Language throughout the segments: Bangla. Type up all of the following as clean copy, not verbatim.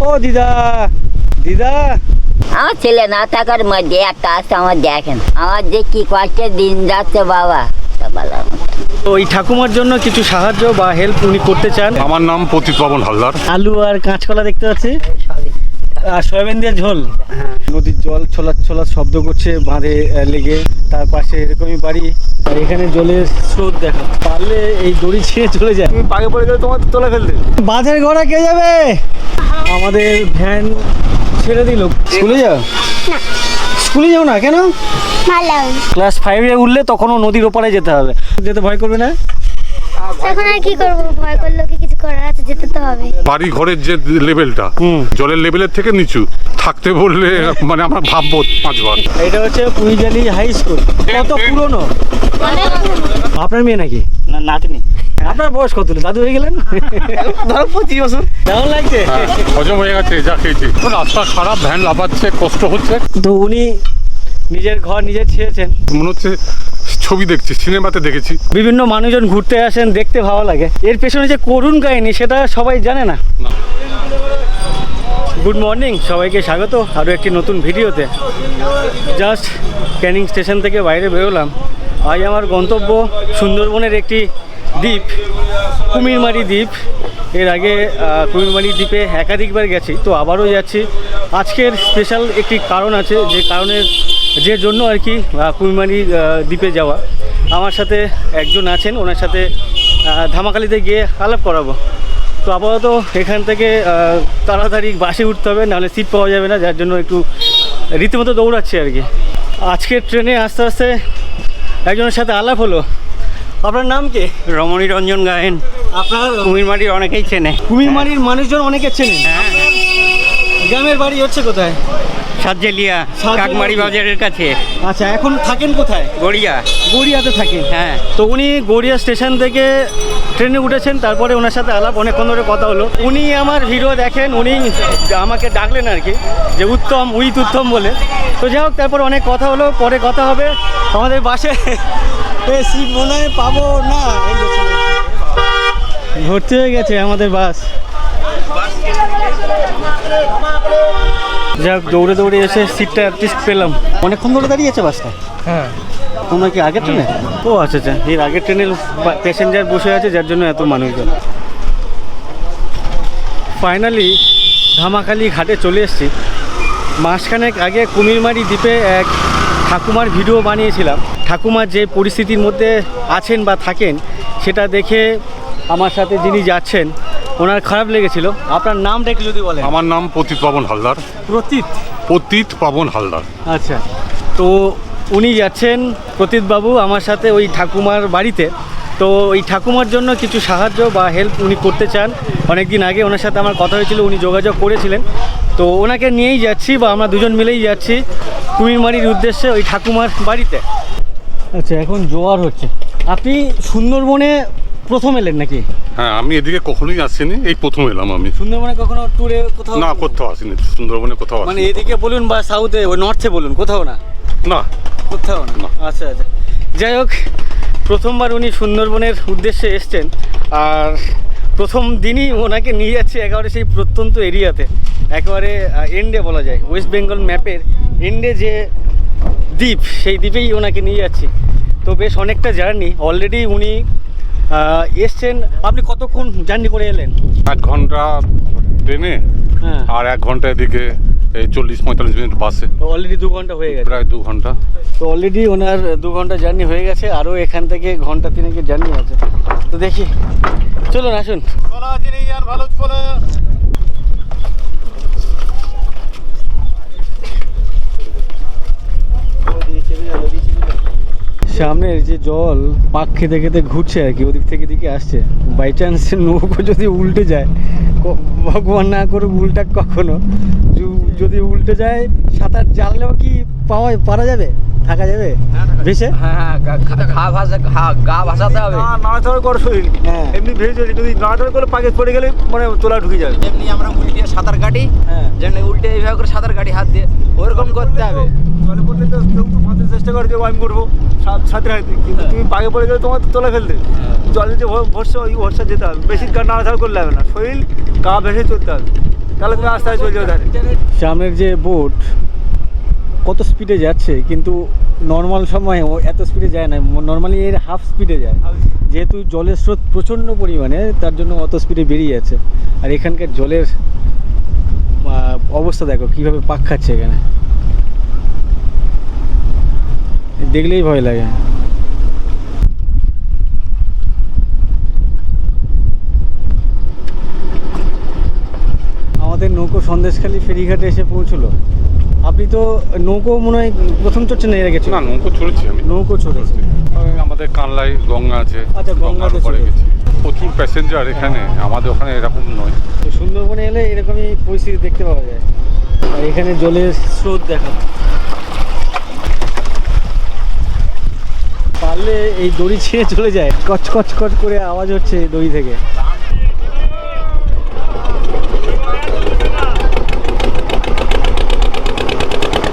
ও দিদা, দিদা আমার ছেলে না থাকার মধ্যে একটা আসতে আমার দেখেন, আমার যে কি কষ্টের দিন যাচ্ছে বাবা, তা বলার মতো না। ওই ঠাকুমার জন্য কিছু সাহায্য বা হেল্প উনি করতে চান। আমার নাম প্রতীক পাবন হালদার। আলু আর কাঁচকলা দেখতে পাচ্ছি, আর সয়াবিন দিয়ে ঝোল। নদীর জল ছোলার ছোলার শব্দ করছে বাঁধে লেগে, তার পাশে এরকমই বাড়ি, আর এখানে জলের স্রোত দেখা, পারলে এই দড়ি ছিঁড়ে চলে যায়। তুমি পাগে পড়ে গেলে তোমার তোলা ফেলতে। বাঁধের ঘোড়া কে যাবে? আমাদের ভ্যান ছেড়ে দিল। স্কুলে যাও? স্কুলে যাও না কেন? ক্লাস 5-এ উঠলে তখনও নদীর ওপারে যেতে হবে। যেতে ভয় করবে না? এখন আর কি করবো, ভয় করলে কি কিছু করার আছে, যেতে তো হবে। বাড়ি ঘরের যে লেভেলটা জলের লেভেলের থেকে নিচু থাকতে বললে মানে আমরা ভাববো 5 বার। এটা হচ্ছে পুইজালি হাই স্কুল। কত পুরনো? আপনার মেয়ে নাকি? না, নাতনি। আপনার বয়স কত? দাদু হয়ে গেলেন? ধরো 25 বছর। কেমন লাগছে? হজম হয়ে গেছে যা খেয়েছি। রাস্তা খারাপ, ভ্যান লাফাচ্ছে, কষ্ট হচ্ছে। তো উনি নিজের ঘর নিজে ছেড়েছেন। মনে হচ্ছে ছবি দেখছি, সিনেমাতে দেখেছি। বিভিন্ন মানুষজন ঘুরতে আসেন, দেখতে ভালো লাগে। এর পেছনে যে করুণ কাহিনী সেটা সবাই জানে না। না। গুড মর্নিং, সবাইকে স্বাগত আরও একটি নতুন ভিডিওতে। জাস্ট ক্যানিং স্টেশন থেকে বাইরে বেরোলাম। আজ আমার গন্তব্য সুন্দরবনের একটি দ্বীপ, কুমিরমারি দ্বীপ। এর আগে কুমিরমারি দ্বীপে একাধিকবার গেছি, তো আবারও যাচ্ছি। আজকের স্পেশাল একটি কারণ আছে, যে জন্য আর কি কুমিরমারি দ্বীপে যাওয়া। আমার সাথে একজন আছেন, ওনার সাথে ধামাখালিতে গিয়ে আলাপ করাবো। তো আপাতত এখান থেকে তাড়াতাড়ি বাসে উঠতে হবে, নাহলে সিট পাওয়া যাবে না, যার জন্য একটু রীতিমতো দৌড়াচ্ছি আর কি। আজকের ট্রেনে আস্তে আস্তে একজনের সাথে আলাপ হলো। আপনার নাম কি? রমণী রঞ্জন গায়েন। আপনার কুমিরমারির অনেকেই চেনে। কুমিরমারির মানুষজন অনেকে চেনেন। গ্রামের বাড়ি হচ্ছে কোথায়? সাতজেলিয়া, কাকমারি বাজারের কাছে। আচ্ছা, এখন থাকেন কোথায়? গড়িয়া। গড়িয়াতে থাকেন? হ্যাঁ। তো উনি গড়িয়া স্টেশন থেকে ট্রেনে উঠেছেন, তারপরে ওনার সাথে আলাপ, অনেকক্ষণ ধরে কথা হলো। উনি আমার ভিডিও দেখেন, উনি আমাকে ডাকলেন আর কি, যে উত্তম উত্তম বলে। তো যাই হোক, তারপর অনেক কথা হলো, পরে কথা হবে। আমাদের বাসে সিট মনে হয় পাবো না, ভর্তি হয়ে গেছে আমাদের বাস। যাক, দৌড়ে দৌড়ে এসে সিটটা অ্যাটলিস্ট পেলাম। অনেকক্ষণ ধরে দাঁড়িয়ে আছে বাসটা। হ্যাঁ। তোমরা কি আগের ট্রেনে? ও আচ্ছা আচ্ছা, এর আগের ট্রেনের প্যাসেঞ্জার বসে আছে, যার জন্য এত মানুষজন। ফাইনালি ধামাখালি ঘাটে চলে এসেছি। মাসখানেক আগে কুমিরমারি দ্বীপে এক ঠাকুমার ভিডিও বানিয়েছিলাম। ঠাকুমার যে পরিস্থিতির মধ্যে আছেন বা থাকেন, সেটা দেখে আমার সাথে যিনি যাচ্ছেন ওনার খারাপ লেগেছিল। আপনার নামটা একটু যদি বলেন। আমার নাম প্রতীক পাবন হালদার। প্রতীক পাবন হালদার। আচ্ছা, তো উনি যাচ্ছেন প্রতীতবাবু আমার সাথে ওই ঠাকুমার বাড়িতে। তো ওই ঠাকুমার জন্য কিছু সাহায্য বা হেল্প উনি করতে চান। অনেক দিন আগে ওনার সাথে আমার কথা হয়েছিল, উনি যোগাযোগ করেছিলেন। তো ওনাকে নিয়েই যাচ্ছি, বা আমরা দুজন মিলেই যাচ্ছি কুমিরমারির উদ্দেশ্যে ওই ঠাকুমার বাড়িতে। আচ্ছা, এখন জোয়ার হচ্ছে। আপনি সুন্দরবনে প্রথম এলেন নাকি? হ্যাঁ, আমি এদিকে কখনোই আসিনি, এই প্রথম এলাম আমি। সুন্দরবনে কখনো ট্যুরে কোথাও? না, কোথাও আসিনি সুন্দরবনে, কোথাও মানে আসিনি। এদিকে বলুন বা সাউথে, ওই নর্থে বলুন, কোথাও না? না, কোথাও না। না। আচ্ছা আচ্ছা, যাই হোক, প্রথমবার উনি সুন্দরবনের উদ্দেশ্যে এসছেন। আর প্রথম দিনই ওনাকে নিয়ে যাচ্ছে একেবারে সেই প্রত্যন্ত এরিয়াতে, একেবারে এন্ডে বলা যায়, ওয়েস্ট বেঙ্গল ম্যাপের এন্ডে যে দ্বীপ, সেই দ্বীপেই ওনাকে নিয়ে যাচ্ছি। তো বেশ অনেকটা জার্নি অলরেডি উনি এসছেন। আপনি কতক্ষণ জার্নি করে এলেন? 1 ঘন্টা ট্রেনে, হ্যাঁ, আর 1 ঘন্টা এদিকে এই 40-45 মিনিট বাসে। তো অলরেডি 2 ঘন্টা হয়ে গেছে। প্রায় 2 ঘন্টা। তো অলরেডি ওনার 2 ঘন্টা জার্নি হয়ে গেছে, আরও এখান থেকে ঘন্টা 3 জার্নি আছে। তো দেখি, চলুন আসুন। সামনের যে জল পাক খেতে খেতে ঘুরছে আর কি, ওদিক থেকে দিকে আসছে। বাই চান্স নৌকো যদি উল্টে যায়, ভগবান না করুক উল্টা কখনো, যদি উল্টে যায়, সাঁতার জানলেও কি পারা যাবে, থাকা যাবে ভেসে? হ্যাঁ, গা ভাসাতে হবে। নাড়াচাড়া করে শরীর, এমনি ভেসে যদি নাড়াচাড়া করে পাকে পড়ে গেলে মানে তোলা ঢুকে যাবে। এমনি আমরা উল্টে সাঁতার কাটি, হ্যাঁ, যেন উল্টে এইভাবে করে সাঁতার কাটি হাত দিয়ে, ওরকম করতে হবে। জলে পড়লে তো কেউ মাথার চেষ্টা করে যে আমি করবো সাঁতার হাতে, কিন্তু তুমি পাকে পড়ে গেলে তোমার তো তোলা ফেলতে। জলে যে ভরসা, ওই ভরসা যেতে হবে, বেশি নাড়াচাড়া করলে হবে না, শরীর গা ভেসে চলতে হবে। তাহলে তুমি আস্তে আস্তে চলে যাও ধারে। সামনের যে বোট কত স্পিডে যাচ্ছে, কিন্তু নর্মাল সময় ও এত স্পিডে যায় না, নর্মালি এর হাফ স্পিডে যায়। যেহেতু জলের স্রোত প্রচণ্ড পরিমাণে, তার জন্য অত স্পিডে বেরিয়ে যাচ্ছে। আর এখানকার জলের অবস্থা দেখো কীভাবে পাক খাচ্ছে এখানে, দেখলেই ভয় লাগে। আমাদের নৌকো সন্দেশখালী ফেরিঘাটে এসে পৌঁছলো। আপনি তো নৌকো মনে হয় প্রথম চড়ছেন, এর আগে না, নৌকো চড়েছি আমি। নৌকো চড়েছে। ওই আমাদের কানলাই গঙ্গা আছে, আচ্ছা, গঙ্গার গঙ্গাতে উপরে চড়েছে। গেছি। প্রচুর প্যাসেঞ্জার এখানে, আমাদের ওখানে এরকম নয়। তো সুন্দরবনে এলে এরকমই পরিস্থিতি দেখতে পাওয়া যায়। আর এখানে জলের স্রোত দেখা, পারলে এই দড়ি ছিঁড়ে চলে যায়, কচ কচ কচ করে আওয়াজ হচ্ছে দড়ি থেকে।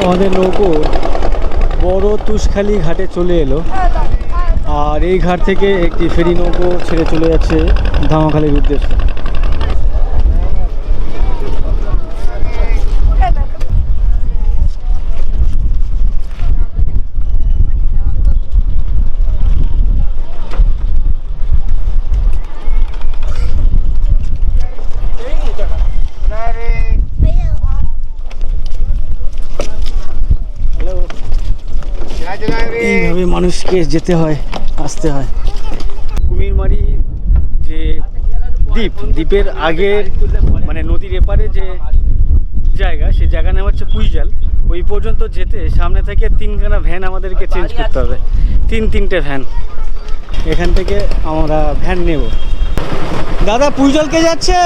আমাদের নৌকো বড় তুষখালী ঘাটে চলে এলো, আর এই ঘাট থেকে একটি ফেরি নৌকো ছেড়ে চলে যাচ্ছে ধামাখালীর উদ্দেশ্যে। এইভাবে মানুষকে যেতে হয়, আসতে হয়। কুমিরমারি যে দ্বীপের আগের মানে নদীর এপারে যে জায়গা, সেই জায়গার নাম হচ্ছে পুইজাল। ওই পর্যন্ত যেতে সামনে থেকে 3খানা ভ্যান আমাদেরকে চেঞ্জ করতে হবে, 3টে ভ্যান। এখান থেকে আমরা ভ্যান নেব। দাদা, পুইজাল কে যাচ্ছে?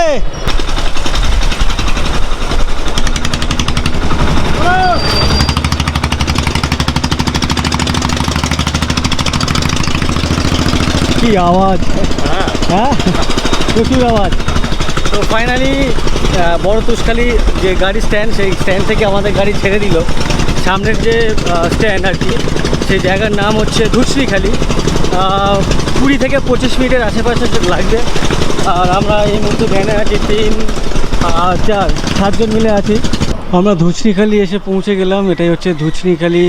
কি আওয়াজ, হ্যাঁ প্রচুর আওয়াজ। তো ফাইনালি বড় তুষখালী যে গাড়ি স্ট্যান্ড, সেই স্ট্যান্ড থেকে আমাদের গাড়ি ছেড়ে দিল। সামনের যে স্ট্যান্ড আর কি, সেই জায়গার নাম হচ্ছে ধুসরিখালী। 20 থেকে 25 মিনিটের আশেপাশে লাগবে। আর আমরা এই মুহূর্তে ভ্যানে আছি 3, 4, 7 মিলে আছি। আমরা ধুসরিখালী এসে পৌঁছে গেলাম। এটাই হচ্ছে ধুসরিখালী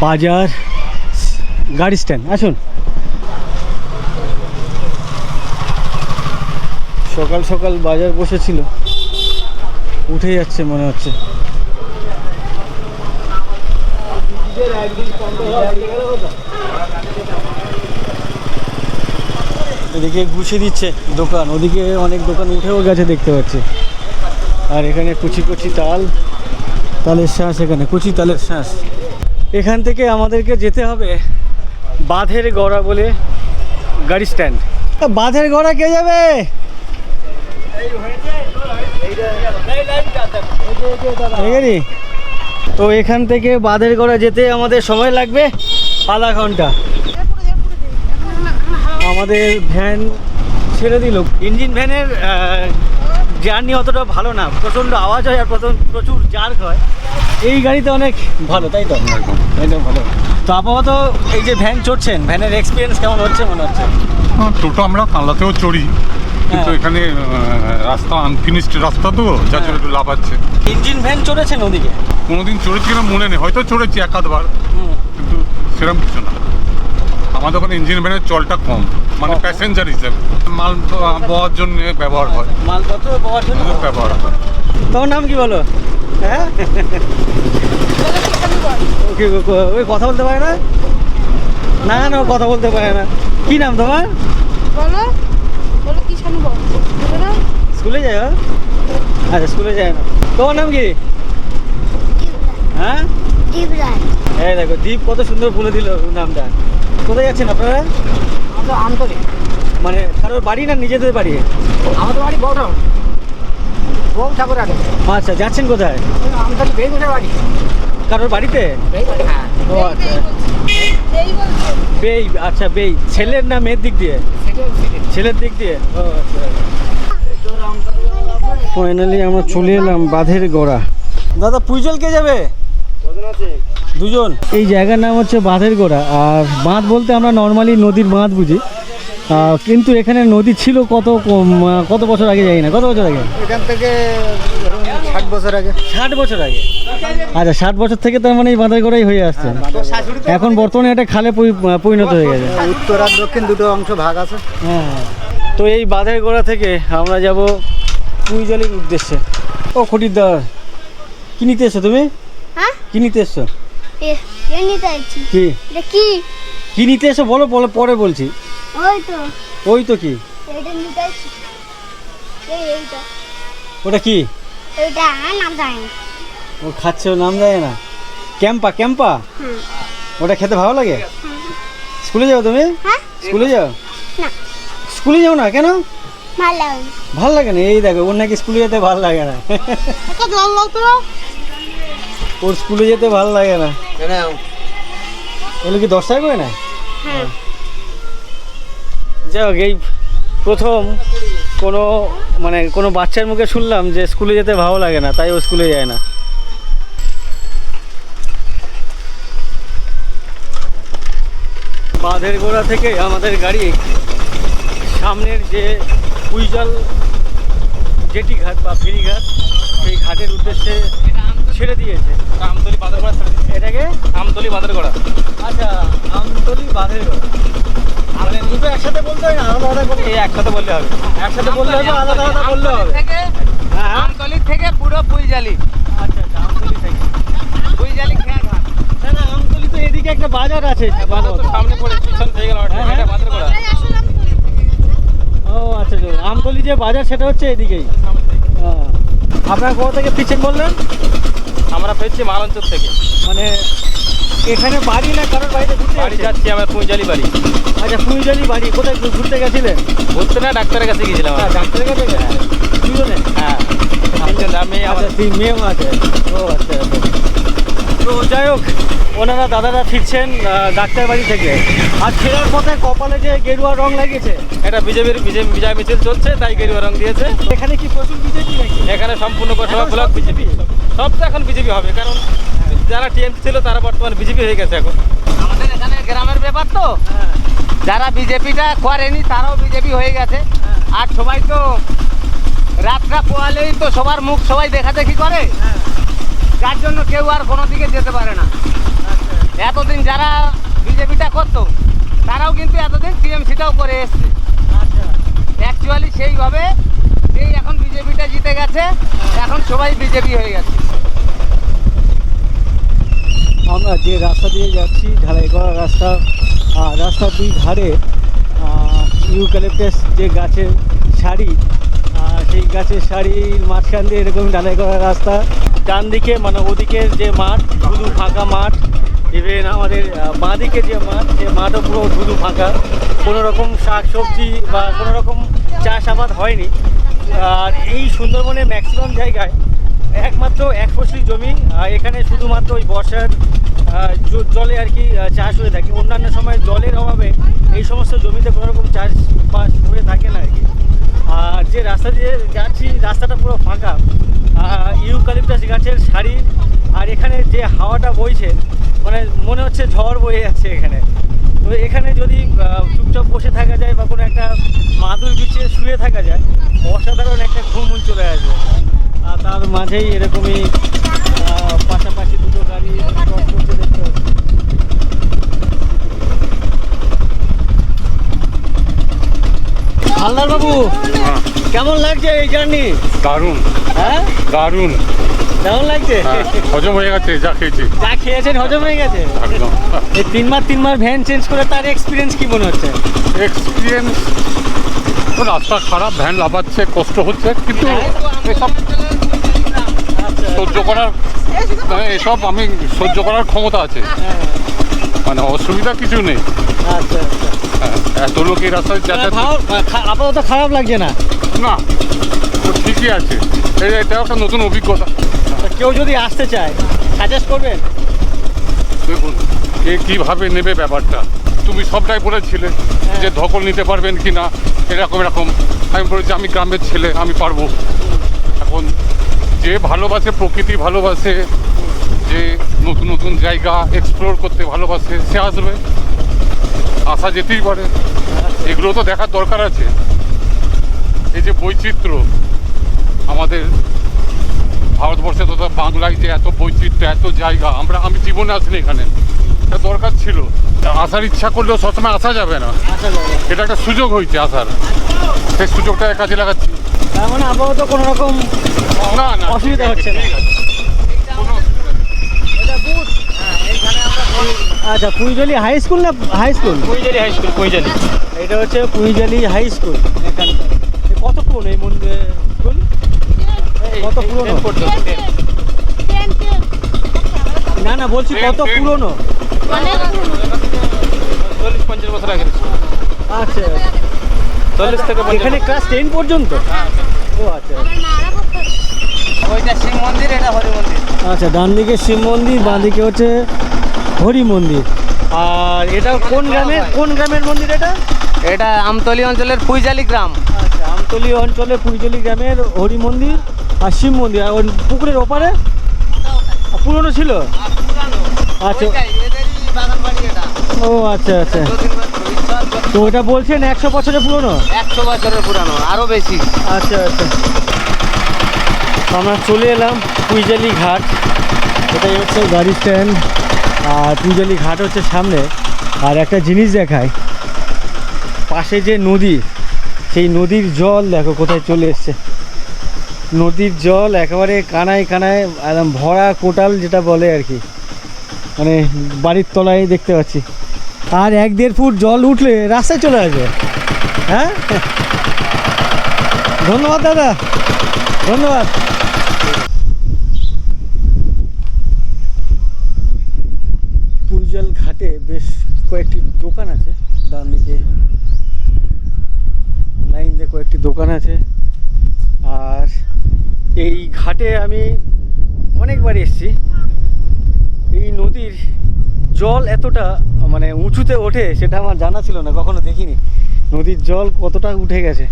বাজার গাড়ি স্ট্যান্ড। আসুন। সকাল সকাল বাজার বসেছিল, উঠে যাচ্ছে মনে হচ্ছে। এদিকে গুছিয়ে দিচ্ছে দোকান, ওদিকে অনেক দোকান উঠেও গেছে দেখতে পাচ্ছি। আর এখানে কুচি কুচি তালের শ্বাস, এখানে কুচি তালের শ্বাস। এখান থেকে আমাদেরকে যেতে হবে বাঁধের গড়া বলে গাড়ি স্ট্যান্ড। বাঁধের গড়া কে যাবে? তো এখান থেকে বাঁধের গড়া যেতে আমাদের সময় লাগবে আধা ঘন্টা। আমাদের ভ্যান ছেড়ে দিল। ইঞ্জিন ভ্যানের জার্নি অতটা ভালো না, প্রচণ্ড আওয়াজ হয় আর প্রচুর জার্ক হয়। এই গাড়িতে অনেক ভালো, তাই তো? একদম ভালো। তো আপাতত এই যে ভ্যান চড়ছেন, ভ্যানের এক্সপিরিয়েন্স কেমন হচ্ছে মনে হচ্ছে? টোটো আমরা কানলাতেও চড়ি, কিন্তু এখানে রাস্তা আনফিনিশড রাস্তা তো, যার জন্য একটু লাভ আছে। ইঞ্জিন ভ্যান চড়েছেন ওদিকে? কোনোদিন চড়েছি কিনা মনে নেই, হয়তো চড়েছি 1-2বার, কিন্তু সেরকম কিছু না। আমাদের ওখানে ইঞ্জিন ভ্যানের চলটা কম, মানে প্যাসেঞ্জার হিসেবে, মাল বওয়ার জন্য ব্যবহার হয়, মালপত্র বওয়ার জন্য ব্যবহার হয়। তোমার নাম কি বলো? হ্যাঁ, ওকে, ওই কথা বলতে পারে না? না না, ও কথা বলতে পারে না। কি নাম তোমার? বলো বলো কি শানু বলো না। স্কুলে যায়? আচ্ছা, স্কুলে যায় না। তোমার নাম কি? হ্যাঁ, এই দেখো দীপ কত সুন্দর বলে দিল নামটা। কোথায় যাচ্ছেন আপনারা? আমরা আন্তরিক, মানে কারোর বাড়ি না নিজেদের বাড়ি? আমাদের বাড়ি বড় বউ ঠাকুর আগে। আচ্ছা, যাচ্ছেন কোথায়? আন্তরিক বেগুনের বাড়ি। কারোর বাড়িতে? হ্যাঁ, ও আচ্ছা, বেই। আচ্ছা, বেই ছেলের না মেয়ের দিক দিয়ে? ছেলের দিক দিয়ে। ও আচ্ছা। ফাইনালি আমরা চলে এলাম বাঁধের গড়া। দাদা, পুইজল কে যাবে? দুজন। এই জায়গার নাম হচ্ছে বাঁধের গোড়া। আর বাঁধ বলতে আমরা নর্মালি নদীর বাঁধ বুঝি, কিন্তু এখানে নদী ছিল কত বছর আগে, যাই না কত বছর আগে? এখান থেকে ধরুন 60 বছর আগে। 60 বছর আগে। আচ্ছা, 60 বছর থেকে তার মানে এই বাঁধের গড়াই হয়ে আসছে। এখন বর্তমানে এটা খালে পরিণত হয়ে গেছে। উত্তর আর দক্ষিণ দুটো অংশ ভাগ আছে। হ্যাঁ, তো এই বাঁধের গোড়া থেকে আমরা যাব পুঁইজালির উদ্দেশ্যে। ও খটিরদার, কি নিতে এসছো তুমি? হ্যাঁ কি নিতে এসছো? এ নিতে আইছি। কি এটা কি? কি নিতে এসো বলো, পরে বলছি। ওই তো ওই তো কি? এটা নিতে আইছি। এইটা ওটা কি? এইটা নাম জানি না। ও খাচ্ছে, ও নাম যায় না। ক্যাম্পা। হুম। ওটা খেতে ভালো লাগে? স্কুলে যাও তুমি? হ্যাঁ স্কুলে যাও? না স্কুলে যাও না কেন? ভালো লাগে। ভাল লাগে না? এই দেখো, ওর নাকি স্কুলে যেতে ভাল লাগে না। কত লাল তো? ওর স্কুলে যেতে ভাল লাগে না। এগুলো কি 10 টাকা করে নেয়? হ্যাঁ। যাই হোক, এই প্রথম কোনো বাচ্চার মুখে শুনলাম যে স্কুলে যেতে ভালো লাগে না, তাই ও স্কুলে যায় না। বাঁধের গোড়া থেকে আমাদের গাড়ি সামনের যে পুঁইজাল জেটি ঘাট বা ফেরিঘাট, সেই ঘাটের উদ্দেশ্যে ছেড়ে দিয়েছে। আমতলি বাঁধের গোড়া ছেড়ে দিয়েছে। এটাকে আমতলি বাঁধের গোড়া। আচ্ছা, আমতলি বাঁধের গোড়া। মানে দুটো একসাথে বলতে হয় না, আলাদা আলাদা করে? এই একসাথে বললে হবে। একসাথে বললে হবে, আলাদা আলাদা বললে হবে? হ্যাঁ। আমতলি থেকে পুরো পুঁইজালি। আচ্ছা, আমতলি থেকে পুঁইজালি খেয়া ঘাট। না, আমতলি তো এদিকে একটা বাজার আছে। বাঁধের তো সামনে পড়ে পিছন থেকে গেল। হ্যাঁ। এটা বাঁধের গোড়া। ও আচ্ছা, আমতলি যে বাজার সেটা হচ্ছে এদিকেই। হ্যাঁ। আপনার কোথা থেকে ফিরছেন বললেন? আমরা পেয়েছি মালঞ্চর থেকে। মানে এখানে বাড়ি না কারোর বাড়িতে ঘুরতে বাড়ি যাচ্ছেন? যাচ্ছি আমার পুঁইজালি বাড়ি। আচ্ছা, পুঁইজালি বাড়ি। কোথায় ঘুরতে গেছিলেন? ঘুরতে না, ডাক্তারের কাছে গিয়েছিলাম। ডাক্তারের কাছে গেছেন? দুজনে? হ্যাঁ, তিনজন, আমি আচ্ছা, তিন মেয়েও আছে। ও আচ্ছা আচ্ছা। তো যাই হোক, ওনারা দাদারা ফিরছেন ডাক্তার বাড়ি থেকে। আর ফেরার পথে কপালে যে গেরুয়া রং লাগিয়েছে, এটা বিজেপির বিজয় মিছিল চলছে, তাই গেরুয়া রং দিয়েছে। এখানে কি প্রচুর বিজেপি নাকি? এখানে সম্পূর্ণ সব ব্লক বিজেপি। সব তো এখন বিজেপি হবে, কারণ যারা টিএমসি ছিল তারা বর্তমানে বিজেপি হয়ে গেছে এখন। আমাদের এখানে গ্রামের ব্যাপার তো, হ্যাঁ। যারা বিজেপিটা করেনি তারাও বিজেপি হয়ে গেছে। আর সবাই তো রাতটা পোয়ালেই তো সবার মুখ সবাই দেখা দেখি করে, যার জন্য কেউ আর কোনো দিকে যেতে পারে না। এতদিন যারা বিজেপিটা করতো তারাও কিন্তু এতদিন টিএমসিটাও করে এসছে। অ্যাকচুয়ালি সেইভাবে যেই এখন বিজেপিটা জিতে গেছে, এখন সবাই বিজেপি হয়ে গেছে। আমরা যে রাস্তা দিয়ে যাচ্ছি, ঢালাই করা রাস্তা, রাস্তার দুই ধারে ইউক্যালিপটাস যে গাছের সারি, সেই গাছের সারির মাঝখান দিয়ে এরকম ঢালাই করা রাস্তা। ডান দিকে মানে ওদিকের যে মাঠ, শুধু ফাঁকা মাঠ। ইভেন আমাদের বাঁ দিকে যে মাঠ, সে মাঠও পুরো শুধু ফাঁকা। কোনো রকম শাক সবজি বা কোনো রকম চাষাবাদ হয়নি। আর এই সুন্দরবনের ম্যাক্সিমাম জায়গায় একমাত্র এক ফসলি জমি। এখানে শুধুমাত্র ওই বর্ষার জলে আর কি চাষ হয়ে থাকে। অন্যান্য সময় জলের অভাবে এই সমস্ত জমিতে কোনো রকম চাষবাস হয়ে থাকে না আর কি। আর যে রাস্তা দিয়ে যাচ্ছি, রাস্তাটা পুরো ফাঁকা, ইউক্যালিপটাস গাছের সারি। আর এখানে যে হাওয়াটা বইছে, মানে মনে হচ্ছে ঝড় বয়ে যাচ্ছে এখানে। তো এখানে যদি চুপচাপ বসে থাকা যায় বা কোনো একটা মাদুর বিছিয়ে শুয়ে থাকা যায়, অসাধারণ একটা ঘুম চলে আসবে। আর তার মাঝেই এরকমই পাশাপাশি দুটো গাড়ি ক্রস করতে দেখতে হবে। হালদার বাবু, কেমন লাগছে এই জার্নি? দারুণ, হ্যাঁ, দারুণ, কেমন লাগছে? হজম হয়ে গেছে যা খেয়েছি। যা খেয়েছেন হজম হয়ে গেছে? একদম। এই 3 মাস ভ্যান চেঞ্জ করে তার এক্সপিরিয়েন্স কি মনে হচ্ছে? এক্সপিরিয়েন্স, রাস্তা খারাপ, ভ্যান লাফাচ্ছে, কষ্ট হচ্ছে, কিন্তু এসব সহ্য করার, এসব আমি সহ্য করার ক্ষমতা আছে, মানে অসুবিধা কিছু নেই। আচ্ছা আচ্ছা। এত লোক এই রাস্তায় যাতায়াত, আপাতত খারাপ লাগছে না? না, তো ঠিকই আছে। এটাও একটা নতুন অভিজ্ঞতা। তা কেউ যদি আসতে চায়, সাজেস্ট করবেন? দেখুন কে কীভাবে নেবে ব্যাপারটা। তুমি সবটাই বলেছিলে যে ধকল নিতে পারবেন কি না, এরকম। আমি বলেছি আমি গ্রামের ছেলে, আমি পারবো। এখন যে ভালোবাসে, প্রকৃতি ভালোবাসে, যে নতুন নতুন জায়গা এক্সপ্লোর করতে ভালোবাসে, সে আসবে। আসা যেতেই পারে, এগুলো তো দেখার দরকার আছে। এই যে বৈচিত্র্য আমাদের ভারতবর্ষে তথা বাংলায়, যে এত বৈচিত্র্য, এত জায়গা, আমি জীবনে আসিনি এখানে, এটা দরকার ছিল। আসার ইচ্ছা করলেও সবসময় আসা যাবে না, এটা একটা সুযোগ হয়েছে আসার, সেই সুযোগটা কাজে লাগাচ্ছি। তার মানে আপাতত কোনো রকম না না, অসুবিধা হচ্ছে না। ঠিক আছে, কোনো অসুবিধা নেই। আচ্ছা, পুঁইজালি হাই স্কুল না high school? Puinjali high school, Puinjali. এটা হচ্ছে পুঁইজালি হাই স্কুল এখানকার। কত পুরনো এই মন্দির স্কুল? কত পুরনো? না না, বলছি কত পুরনো? 40-50 বছর আগে। আচ্ছা, 40 থেকে 50। এখানে ক্লাস 10 পর্যন্ত? ও আচ্ছা ওইটা শিব মন্দির, এটা হরি মন্দির। আচ্ছা, ডান দিকে শিব মন্দির, বাঁ দিকে হচ্ছে হরি মন্দির। আর এটা কোন গ্রামের মন্দির এটা? এটা আমতলী অঞ্চলের পুঁইজালি গ্রাম। আচ্ছা, আমতলী অঞ্চলে পুঁইজালি গ্রামের হরি মন্দির আর শিব মন্দির। আর ওই পুকুরের ওপারে পুরনো ছিল? আচ্ছা, ও আচ্ছা আচ্ছা। তো ওটা বলছেন 100 বছরের পুরনো? 100 বছরের পুরানো, আরো বেশি। আচ্ছা আচ্ছা। আমরা চলে এলাম পুঁইজালি ঘাট। এটাই হচ্ছে গাড়ি স্ট্যান্ড, আর পুঁইজালি ঘাট হচ্ছে সামনে। আর একটা জিনিস দেখায়, পাশে যে নদী, সেই নদীর জল দেখো কোথায় চলে এসছে। নদীর জল একেবারে কানায় কানায় একদম ভরা কোটাল যেটা বলে আর কি, মানে বাড়ির তলায় দেখতে পাচ্ছি। আর 1-1.5 ফুট জল উঠলে রাস্তায় চলে আসবে। হ্যাঁ, ধন্যবাদ দাদা, ধন্যবাদ। পুঁইজাল ঘাটে বেশ কয়েকটি দোকান আছে, ডান দিকে লাইন দিয়ে কয়েকটি দোকান আছে। আর এই ঘাটে আমি অনেকবার এসেছি। এই নদীর জল এতটা মানে উঁচুতে ওঠে সেটা আমার জানা ছিল না, কখনো দেখিনি। নদীর জল কতটা উঠে গেছে,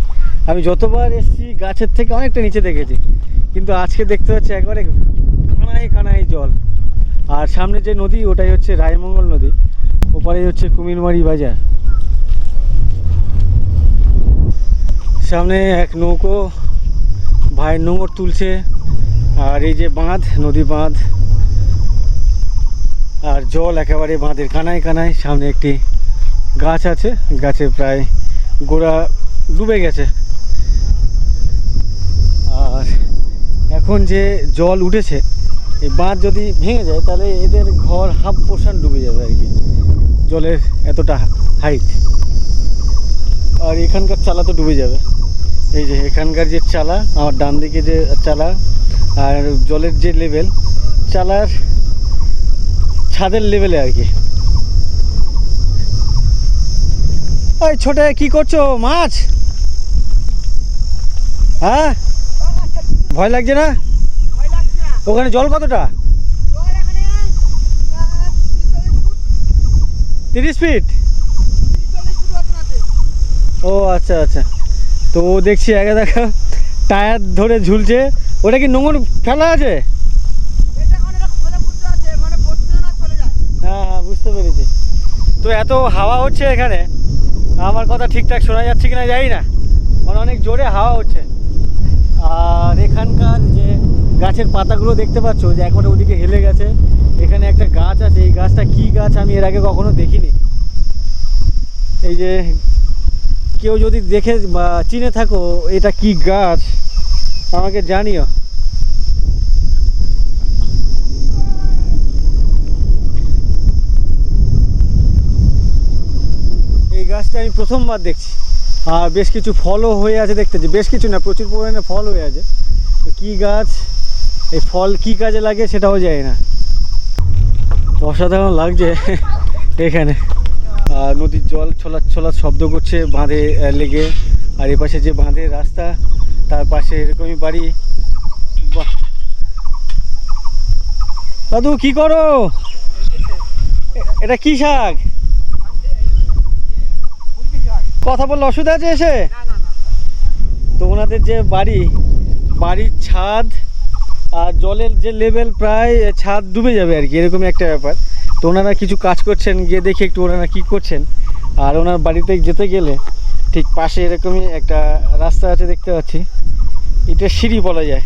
আমি যতবার এসেছি গাছের থেকে অনেকটা নিচে দেখেছি, কিন্তু আজকে দেখতে পাচ্ছি একবারে কানায় কানায় জল। আর সামনে যে নদী, ওটাই হচ্ছে রায়মঙ্গল নদী, ওপারেই হচ্ছে কুমিরমারি বাজার। সামনে এক নৌকো ভাইয়ের নোঙর তুলছে। আর এই যে বাঁধ, নদী বাঁধ, আর জল একেবারে বাঁধের কানায় কানায়। সামনে একটি গাছ আছে, গাছে প্রায় গোড়া ডুবে গেছে। আর এখন যে জল উঠেছে, এই বাঁধ যদি ভেঙে যায় তাহলে এদের ঘর হাফ পোর্শন ডুবে যাবে আর কি, জলের এতটা হাইট। আর এখানকার চালা তো ডুবে যাবে। এই যে এখানকার যে চালা, আমার ডান দিকে যে চালা, আর জলের যে লেভেল, চালার ছাদের লেভেলে আর কি। ওই ছোটে কি করছো? মাছ? হ্যাঁ, ভয় লাগছে না? ওখানে জল কতটা? 30 ফিট? ও আচ্ছা আচ্ছা। তো ও দেখছি আগে দেখা টায়ার ধরে ঝুলছে। ওটা কি নোংর ফেলা আছে? হ্যাঁ হ্যাঁ, বুঝতে পেরেছি। তো এত হাওয়া হচ্ছে এখানে, আমার কথা ঠিকঠাক শোনা যাচ্ছে কিনা জানি না, মানে অনেক জোরে হাওয়া হচ্ছে। আর এখানকার যে গাছের পাতাগুলো দেখতে পাচ্ছ যে একবারে ওদিকে হেলে গেছে। এখানে একটা গাছ আছে, এই গাছটা কি গাছ আমি এর আগে কখনো দেখিনি। এই যে কেউ যদি দেখে বা চিনে থাকো এটা কি গাছ আমাকে জানিও। এই গাছটা আমি প্রথমবার দেখছি। আর বেশ কিছু ফলও হয়ে আছে দেখতেছি, বেশ কিছু না, প্রচুর পরিমাণে ফল হয়ে আছে। তো কী গাছ, এই ফল কি কাজে লাগে সেটাও জানি না। অসাধারণ লাগছে এখানে। আর নদীর জল ছোলা ছোলা শব্দ করছে বাঁধে লেগে। আর এপাশে যে বাঁধের রাস্তা, তার পাশে এরকমই বাড়ি। বাহ, দাদু কি করো? এটা কি শাক? কথা বললে অসুবিধা আছে এসে? তো ওনাদের যে বাড়ির ছাদ আর জলের যে লেভেল, প্রায় ছাদ ডুবে যাবে আর কি, এরকমই একটা ব্যাপার। তো ওনারা কিছু কাজ করছেন, গিয়ে দেখি একটু ওনারা কী করছেন। আর ওনার বাড়িতে যেতে গেলে ঠিক পাশে এরকমই একটা রাস্তা আছে দেখতে পাচ্ছি, এটা সিঁড়ি বলা যায়।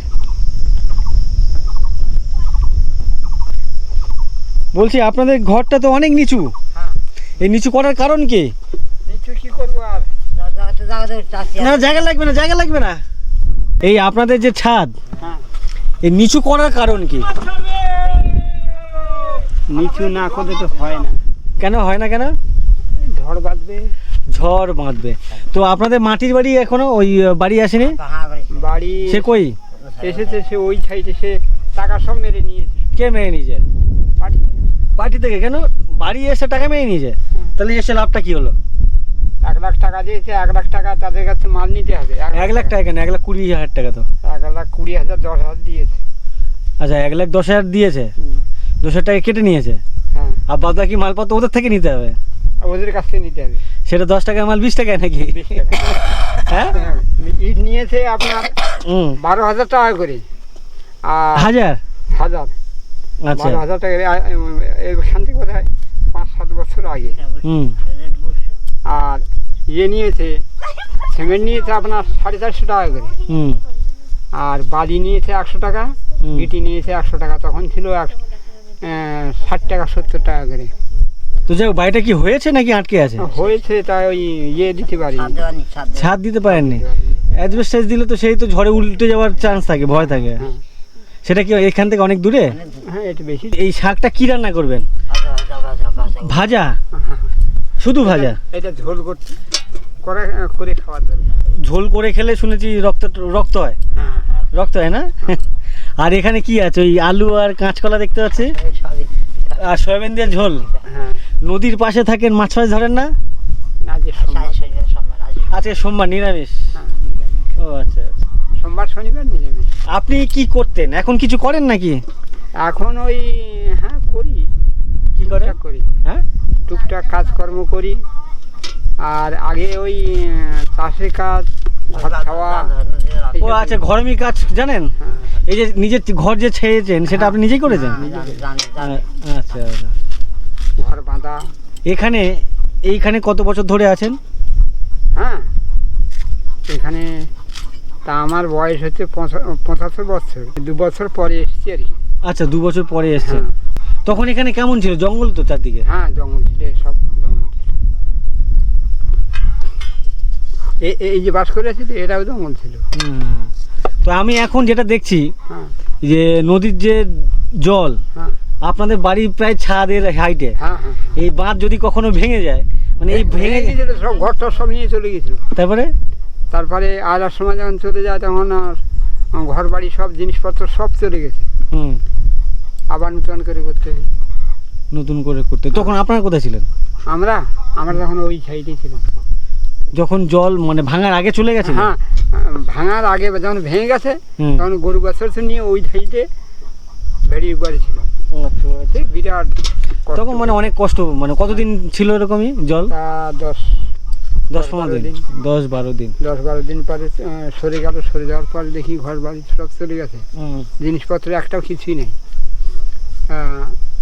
বলছি আপনাদের ঘরটা তো অনেক নিচু, এই নিচু করার কারণ কি? নিচু কি করবো আর, না জায়গা লাগবে না, জায়গা লাগবে না। এই আপনাদের যে ছাদ, হ্যাঁ। এই নিচু করার কারণ কি? নিচু না করলে তো হয় না, কেন হয় না কেন? ঝড় বাঁধবে। ঝড় বাঁধবে। তো আপনাদের মাটির বাড়ি এখনো ওই বাড়ি আসেনি? বাড়ি সে কই? এসেছে, সে ওই সাইডে, সে টাকা সব মেরে নিয়েছে কে মেরে নিয়েছে? পার্টি। পার্টি থেকে? কেন বাড়ি এসে টাকা মেরে নিয়েছে? তাহলে এসে লাভটা কি হলো? 1 লাখ টাকা দিয়েছে, 1 লাখ টাকা তাদের কাছে মাল নিতে হবে। 1 লাখ টাকা কেন? 1,20,000 টাকা তো। 1,20,000 10,000 দিয়েছে। আচ্ছা 1,10,000 দিয়েছে, 200 টাকা কেটে নিয়েছে, হ্যাঁ, আর বাদ বাকি মালপত্র ওদের থেকে নিতে হবে। ওদের কাছ থেকে নিতে হবে। সেটা 10 টাকার মাল 20 টাকায় নাকি? 20 টাকা। হ্যাঁ, হ্যাঁ, ইট নিয়েছে আপনার 12,000 টাকা করে। আর হাজার? হাজার, আচ্ছা 12,000 টাকা এখান থেকে বোধ হয় 5-7 বছর আগে। হুম। আর ইয়ে নিয়েছে, সিমেন্ট নিয়েছে আপনার 450 টাকা করে। হুম। আর বালি নিয়েছে 100 টাকা, হুম। গিটি নিয়েছে 100 টাকা। তখন ছিল 60 টাকা 70 টাকা করে। তো যাই হোক, বাড়িটা কি হয়েছে নাকি আটকে আছে? হয়েছে, তাই ওই ইয়ে দিতে পারি, ছাদ দিতে পারেননি? অ্যাজবেস্টাস দিলে তো সেই তো ঝড়ে উল্টে যাওয়ার চান্স থাকে, ভয় থাকে। হ্যাঁ। সেটা কি এখান থেকে অনেক দূরে? হ্যাঁ, একটু বেশি। এই শাকটা কি রান্না করবেন? ভাজা? শুধু ভাজা? এটা ঝোল করে খাওয়ার দরকার। ঝোল করে খেলে শুনেছি রক্ত হয়, হ্যাঁ, রক্ত হয় না? আর এখানে কি আছে? ওই আলু আর কাঁচকলা দেখতে পাচ্ছি, আর সয়াবিন দিয়ে ঝোল। হ্যাঁ। নদীর পাশে থাকেন, মাছ ফাছ ধরেন না? না, যে সোমবার। আজকে সোমবার নিরামিষ। হ্যাঁ, নিরামিষ। ও আচ্ছা আচ্ছা। সোমবার শনিবার নিরামিষ। আপনি কি করতেন, এখন কিছু করেন নাকি? এখন ওই হ্যাঁ করি, কি করেন? টুকটাক করি, হ্যাঁ, টুকটাক কাজকর্ম করি। আর আগে ওই চাষের কাজ, ভাত খাওয়া। ও আচ্ছা, ঘরমি কাজ জানেন? হ্যাঁ, এই যে নিজের ঘর যে ছেয়েছেন সেটা আপনি নিজেই করেছেন? আচ্ছা আচ্ছা। ঘর বাঁধা। এইখানে কত বছর ধরে আছেন? হ্যাঁ, এখানে তা আমার বয়স হচ্ছে 75 বছর। 2 বছর পরে এসেছি আর কি। আচ্ছা, 2 বছর পরে এসেছেন। হ্যাঁ, তখন এখানে কেমন ছিল? জঙ্গল তো চারদিকে? হ্যাঁ, জঙ্গল ছিল, সব জঙ্গল ছিল। এই যে বাস করে আছি তো, এটাও জঙ্গল ছিল। হুম। তো আমি এখন যেটা দেখছি হ্যাঁ, যে নদীর যে জল হ্যাঁ, আপনাদের বাড়ি প্রায় ছাদের হাইটে, হ্যাঁ, হ্যাঁ। এই বাঁধ যদি কখনো ভেঙে যায়, মানে এই ভেঙে গিয়েছিল, সব ঘর টর সব নিয়ে চলে গেছিল। তারপরে আলার সময় যখন চলে যায়, তখন ঘর বাড়ি সব জিনিসপত্র সব চলে গেছে। হুম। আবার নতুন করে করতে হয়। নতুন করে করতে। তখন আপনারা কোথায় ছিলেন? আমরা তখন ওই সাইডে ছিলাম। যখন জল মানে ভাঙার আগে চলে গেছে? হ্যাঁ, ভাঙার আগে যখন ভেঙে গেছে, হুম। তখন গরু বাছর নিয়ে ওই সাইডে বেরিয়ে পড়েছিল। বিরাট কষ্ট। তখন মানে অনেক কষ্ট। মানে কতদিন ছিল এরকমই জল? তা 10-15 দিন, 10-12 দিন। 10-12 দিন পরে সরে গেল। সরে যাওয়ার পরে দেখি ঘর বাড়ি সব চলে গেছে, হুম। জিনিসপত্র একটাও কিছুই নেই।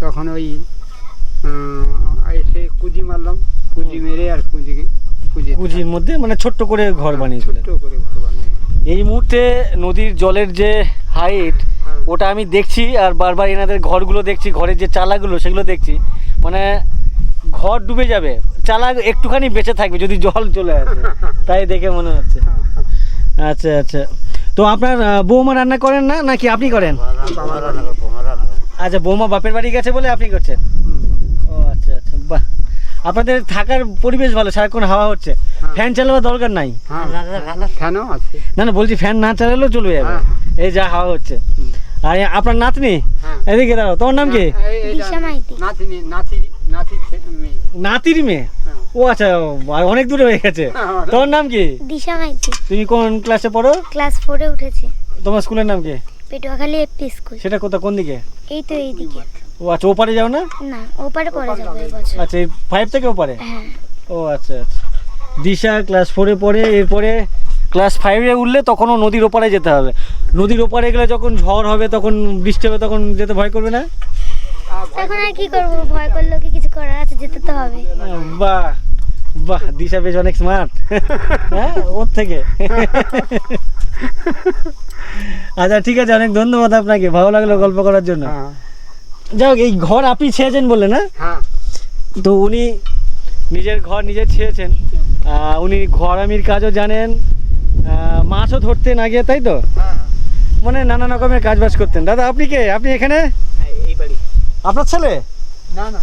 তখন ওই এসে কুজি মারলাম, কুজি মেরে আর কুজির মধ্যে মানে ছোট্ট করে ঘর বানিয়েছিলেন। ছোট্ট করে ঘর বানিয়ে। এই মুহূর্তে নদীর জলের যে হাইট, হ্যাঁ। ওটা আমি দেখছি, আর বারবার এনাদের ঘরগুলো দেখছি, ঘরের যে চালাগুলো সেগুলো দেখছি, মানে ঘর ডুবে যাবে, চালা একটুখানি বেঁচে থাকবে যদি জল চলে আসে, তাই দেখে মনে হচ্ছে। আচ্ছা আচ্ছা। তো আপনার বৌমা রান্না করেন না নাকি আপনি করেন? আচ্ছা, বৌমা বাপের বাড়ি গেছে বলে আপনি করছেন? ও আচ্ছা আচ্ছা, বাহ। আপনাদের থাকার পরিবেশ ভালো, সারাক্ষণ হাওয়া হচ্ছে, ফ্যান চালাবার দরকার নাই? হ্যাঁ, ফ্যানও আছে। না না, বলছি ফ্যান না চালালেও চলবে যাবে, হ্যাঁ। এই যা হাওয়া হচ্ছে। আর আপনার নাতনি হ্যাঁ। এদিকে দাঁড়াও, তোমার নাম কি? দিশা মাইতি। নাতির মেয়ে? হ্যাঁ। ও আচ্ছা, অনেক দূরে হয়ে গেছে। তোমার নাম কি? দিশা মাইতি। তুমি কোন ক্লাসে পড়ো? ক্লাস 4-এ উঠেছি। তোমার স্কুলের নাম কি? পেটুয়াখালী এপি স্কুল। সেটা কোন দিকে? এই তো এইদিকে। ও আচ্ছা, ওপারে যাও না? না, ওপারে পড়ে যাবো এই বছর। আচ্ছা, এই 5 থেকে ওপারে? হ্যাঁ। ও আচ্ছা আচ্ছা। দিশা ক্লাস 4-এ পড়ে, এরপরে ক্লাস 5-এ উঠলে তখনও নদীর ওপারে যেতে হবে। নদীর ওপারে গেলে যখন ঝড় হবে, তখন বৃষ্টি হবে, তখন যেতে ভয় করবে না? এখন আর কি করবো, ভয় করলেও কি কিছু করার আছে, যেতে তো হবে। বাহ, বাহ, দিশা বেশ অনেক স্মার্ট। হ্যাঁ, ওর থেকে। আচ্ছা ঠিক আছে, অনেক ধন্যবাদ আপনাকে, ভালো লাগলো গল্প করার জন্য। হ্যাঁ যাই হোক, এই ঘর আপনি ছেয়েছেন বললেন না? হ্যাঁ তো উনি নিজের ঘর নিজে ছেয়েছেন, উনি ঘরামির কাজও জানেন, মাছও ধরতেন আগে, তাই তো? হ্যাঁ মানে নানা রকমের কাজ বাজ করতেন। দাদা আপনি কে? আপনি এখানে? এই বাড়ি আপনার ছেলে? না না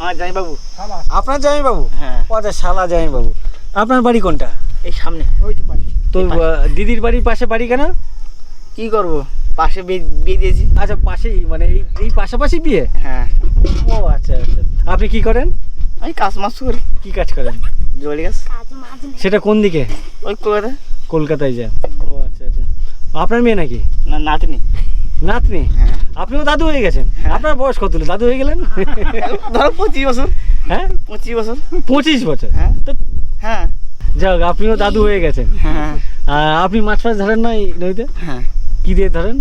আমার জামাই বাবু। শালা আপনার জামাইবাবু? হ্যাঁ, ও আচ্ছা, শালা জামাইবাবু। আপনার বাড়ি কোনটা? এই সামনে। ওই তো পাশে। তো দিদির বাড়ির পাশে বাড়ি কেন? কি করব, পাশে বিয়ে দিয়েছি। আচ্ছা, পাশেই, মানে এই পাশাপাশি বিয়ে? হ্যাঁ, ও আচ্ছা আচ্ছা। আপনি কি করেন? আমি কাজ মাস করি, কি কাজ করেন? জলি গাছ। কাজ মাঝ নেই। সেটা কোন দিকে? ওই কলকাতা। কলকাতায় যান। ও আচ্ছা আচ্ছা। আপনার মেয়ে নাকি? না, নাতনি। নাতনি? হ্যাঁ। আপনিও দাদু হয়ে গেছেন? আপনার বয়স কত হলো দাদু হয়ে গেলেন? ধরো 25 বছর। হ্যাঁ, 25 বছর। 25 বছর? হ্যাঁ। তো হ্যাঁ যাক, আপনিও দাদু হয়ে গেছেন। হ্যাঁ আপনি মাছ ফাছ ধরেন না এই নদীতে? হ্যাঁ, কি দিয়ে ধরেন?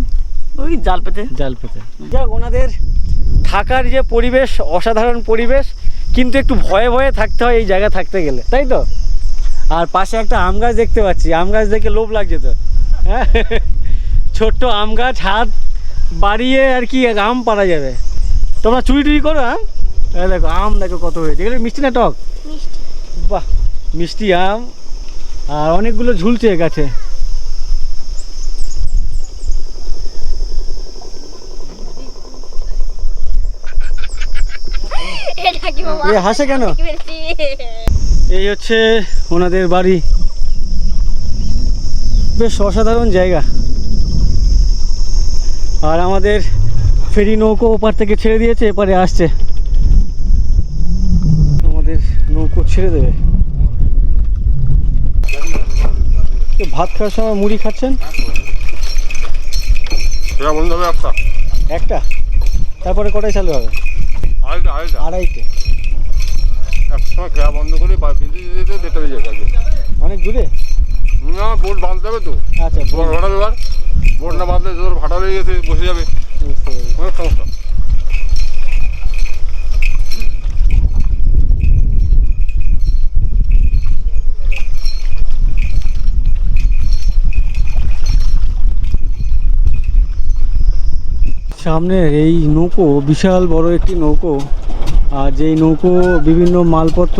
ওই জাল পেতে। জাল পেতে। যাক, ওনাদের থাকার যে পরিবেশ, অসাধারণ পরিবেশ, কিন্তু একটু ভয়ে ভয়ে থাকতে হয় এই জায়গা থাকতে গেলে, তাই তো? আর পাশে একটা আম গাছ দেখতে পাচ্ছি, আম গাছ দেখে লোভ লাগছে তো। হ্যাঁ, ছোট্ট আম গাছ, হাত বাড়িয়ে আর কি আম পাড়া যাবে। তোমরা চুরি টুরি করো? আম দেখো, আম দেখো কত হয়েছে। এগুলো মিষ্টি না টক? মিষ্টি। বাহ, মিষ্টি আম, আর অনেকগুলো ঝুলছে গাছে। এটা কি বাবা? এ হাসে কেন? কি বলছি? এই হচ্ছে ওনাদের বাড়ি। বেশ অসাধারণ জায়গা। আর আমাদের ফেরি নৌকো ওপার থেকে ছেড়ে দিয়েছে, এপারে আসছে। আমাদের নৌকো ছেড়ে দেবে। তো ভাত খাওয়ার সময় মুড়ি খাচ্ছেন? সেটা বন্ধ হবে একটা, একটা, তারপরে কটায় চালু হবে? আড়াইটে। এক সময় খেয়া বন্ধ করে বেঁধে যেতে 1:30 বেজে গেছে। অনেক দূরে? না, বোট বাঁধতে হবে তো। আচ্ছা, বোট ভাড়াবে, এবার বোট না বাঁধলে তোর ভাটা হয়ে গেছে, বসে যাবে, বুঝতে পেরেছি। অনেক সমস্যা। সামনের এই নৌকো বিশাল বড় একটি নৌকো, আর যেই নৌকো বিভিন্ন মালপত্র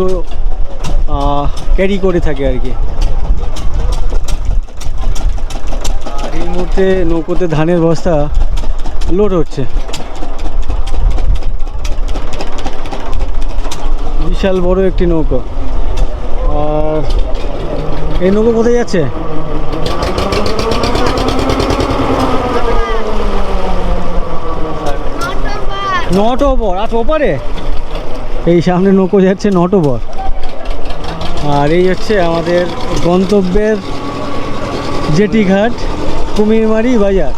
ক্যারি করে থাকে আর কি। আর এই মুহূর্তে নৌকোতে ধানের বস্তা লোড হচ্ছে। বিশাল বড় একটি নৌকো। আর এই নৌকো কোথায় যাচ্ছে? নটবর। আচ্ছা, ওপারে এই সামনে নৌকো যাচ্ছে নটবর। আর এই হচ্ছে আমাদের গন্তব্যের জেটিঘাট, কুমিরমারি বাজার।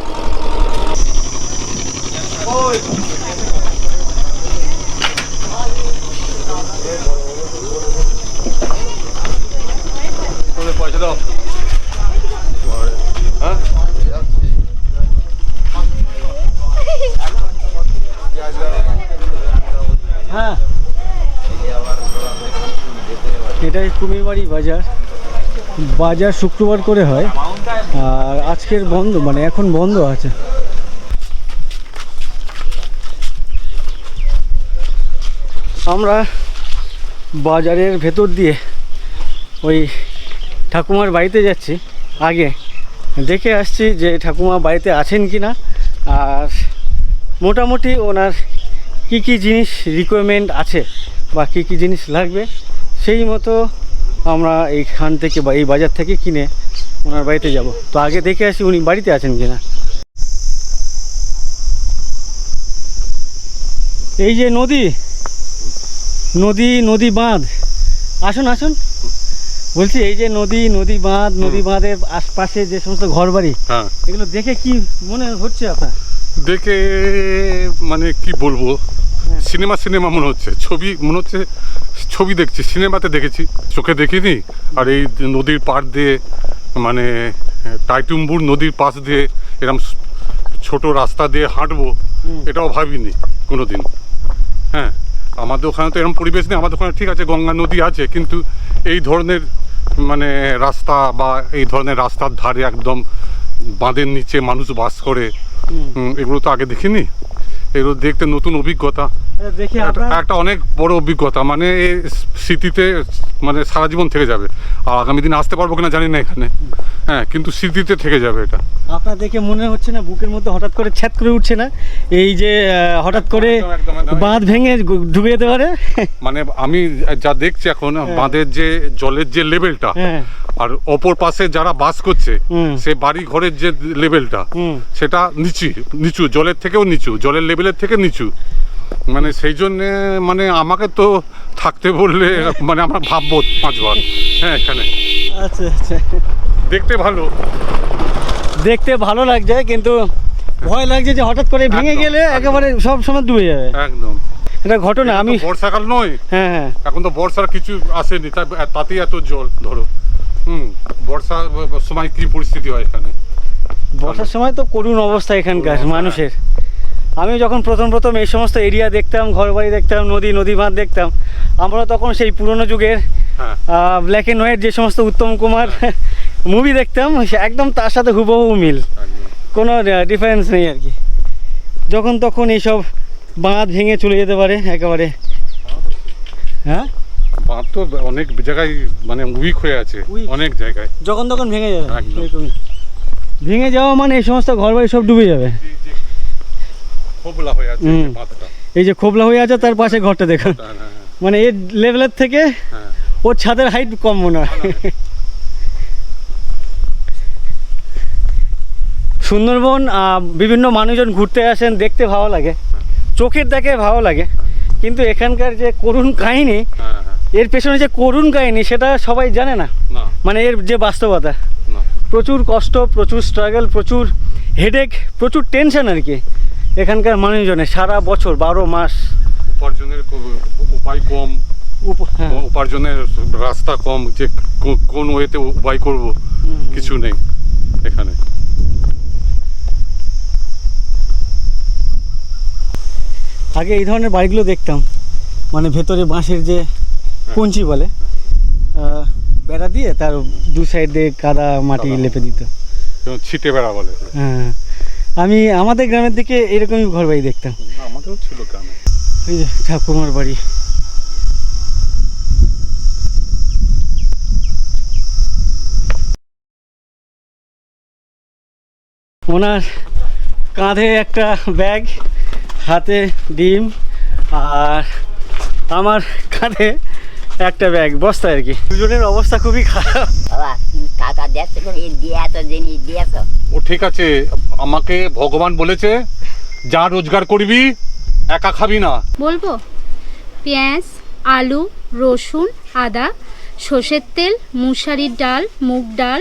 পয়সা দাও। হ্যাঁ, হ্যাঁ, এটাই কুমিরমারি বাজার। বাজার শুক্রবার করে হয়, আর আজকের বন্ধ, মানে এখন বন্ধ আছে। আমরা বাজারের ভেতর দিয়ে ওই ঠাকুমার বাড়িতে যাচ্ছি। আগে দেখে আসছি যে ঠাকুমা বাড়িতে আছেন কি না, আর মোটামুটি ওনার কি কি জিনিস রিকোয়ারমেন্ট আছে বা কি কি জিনিস লাগবে, সেই মতো আমরা এইখান থেকে বা এই বাজার থেকে কিনে ওনার বাড়িতে যাব। তো আগে দেখে আসি উনি বাড়িতে আছেন কিনা। এই যে নদী, নদী নদী বাঁধ, আসুন আসুন। বলছি এই যে নদী, নদী বাঁধ, নদী বাঁধের আশপাশে যে সমস্ত ঘরবাড়ি, হ্যাঁ, এগুলো দেখে কি মনে হচ্ছে আপনার? দেখে মানে কি বলবো, সিনেমা সিনেমা মনে হচ্ছে, ছবি মনে হচ্ছে, ছবি দেখছি, সিনেমাতে দেখেছি, চোখে দেখিনি। আর এই নদীর পাড় দিয়ে, মানে টাইটুম্বুর নদীর পাশ দিয়ে এরকম ছোট রাস্তা দিয়ে হাঁটবো, এটাও ভাবিনি কোনোদিন। হ্যাঁ, আমাদের ওখানে তো এরকম পরিবেশ নেই, আমাদের ওখানে ঠিক আছে গঙ্গা নদী আছে, কিন্তু এই ধরনের মানে রাস্তা বা এই ধরনের রাস্তার ধারে একদম বাঁধের নিচে মানুষ বাস করে, এগুলো তো আগে দেখিনি। এগুলো দেখতে নতুন অভিজ্ঞতা, দেখি একটা অনেক বড় অভিজ্ঞতা, মানে এই স্মৃতিতে মানে সারা জীবন থেকে যাবে। আর আগামী দিন আসতে পারবো কিনা জানি না এখানে, হ্যাঁ, কিন্তু স্মৃতিতে থেকে যাবে এটা। আপনার দেখে মনে হচ্ছে না বুকের মধ্যে হঠাৎ করে ছ্যাদ করে উঠছে না, এই যে হঠাৎ করে একদম। বাঁধ ভেঙে ঢুকে যেতে পারে? মানে আমি যা দেখছি এখন বাঁধের যে জলের যে লেভেলটা, হ্যাঁ। আর অপর পাশে যারা বাস করছে হুম। সে বাড়ি ঘরের যে লেভেলটা, সেটা নিচু, জলের থেকেও নিচু, জলের লেভেলের থেকে নিচু। মানে সেই জন্যে মানে আমাকে তো থাকতে বললে মানে আমরা ভাববো 5 বার। হ্যাঁ, এখানে আচ্ছা আচ্ছা, দেখতে ভালো লাগছে, কিন্তু ভয় লাগছে যে হঠাৎ করে ভেঙে একদম, গেলে একদম। একেবারে সব সময় ডুবে যাবে। একদম। এটা ঘটনা এটা তো আমি বর্ষাকাল নয়, হ্যাঁ হ্যাঁ এখন তো বর্ষার কিছু আসেনি, তাতেই এত জল ধরো। বর্ষার সময় কি পরিস্থিতি হয় এখানে? বর্ষার সময় তো করুণ অবস্থা এখানকার মানুষের। আমি যখন প্রথম এই সমস্ত এরিয়া দেখতাম, ঘরবাড়ি দেখতাম, নদী বাঁধ দেখতাম, আমরা তখন সেই পুরনো যুগের হ্যাঁ। ব্ল্যাক অ্যান্ড হোয়াইট যে সমস্ত উত্তম কুমার মুভি দেখতাম, একদম তার সাথে হুবহু মিল, কোনো ডিফারেন্স নেই আর কি। যখন তখন এইসব বাঁধ ভেঙে চলে যেতে পারে একেবারে। হ্যাঁ, বাঁধ তো অনেক জায়গায় মানে উইক হয়ে আছে, Weak। অনেক জায়গায়। যখন তখন ভেঙে যাবে, একদম। এরকমই। ভেঙে যাওয়া মানে এই সমস্ত ঘরবাড়ি সব ডুবে যাবে। খোবলা হয়ে আছে হুম। এই বাঁধটা। এই যে খোবলা হয়ে আছে তার পাশে ঘরটা দেখো, হ্যাঁ, হ্যাঁ, মানে এর লেভেলের থেকে হ্যাঁ। ওর ছাদের হাইট কম মনে হয়। সুন্দরবন বিভিন্ন মানুষজন ঘুরতে আসেন, দেখতে ভালো লাগে, চোখের দেখে ভালো লাগে, কিন্তু এখানকার যে করুণ কাহিনী, হ্যাঁ, হ্যাঁ। এর পেছনে যে করুণ কাহিনী সেটা সবাই জানে না। না, মানে এর যে বাস্তবতা, না। প্রচুর কষ্ট, প্রচুর স্ট্রাগল, প্রচুর হেডেক, প্রচুর টেনশন আর কি এখানকার মানুষজনের সারা বছর 12 মাস। উপার্জনের উপায় কম, হ্যাঁ। উপার্জনের রাস্তা কম, যে কোন ওয়েতে উপায় করব কিছু নেই এখানে। আগে এই ধরনের বাড়িগুলো দেখতাম, মানে ভেতরে বাঁশের যে কঞ্চি বলে, বেড়া দিয়ে তার দু সাইড দিয়ে কাদা মাটি লেপে দিত, যেমন ছিটে বেড়া বলে। হ্যাঁ, আমি আমাদের গ্রামের দিকে এরকমই ঘর বাড়ি দেখতাম। আমাদেরও ছিল গ্রামে। ওই যে ঠাকুমার বাড়ি, ওনার কাঁধে একটা ব্যাগ, হাতে ডিম, আর আমার কাঁধে একটা ব্যাগ, বস্তা আর কি। দুজনের অবস্থা খুবই খারাপ। বাবা টাকা দেখতে করে দিয়ে এত জিনিস দিয়েছ। ও ঠিক আছে, আমাকে ভগবান বলেছে যা রোজগার করবি একা খাবি না। বলবো পেঁয়াজ, আলু, রসুন, আদা, সর্ষের তেল, মুসারির ডাল, মুগ ডাল,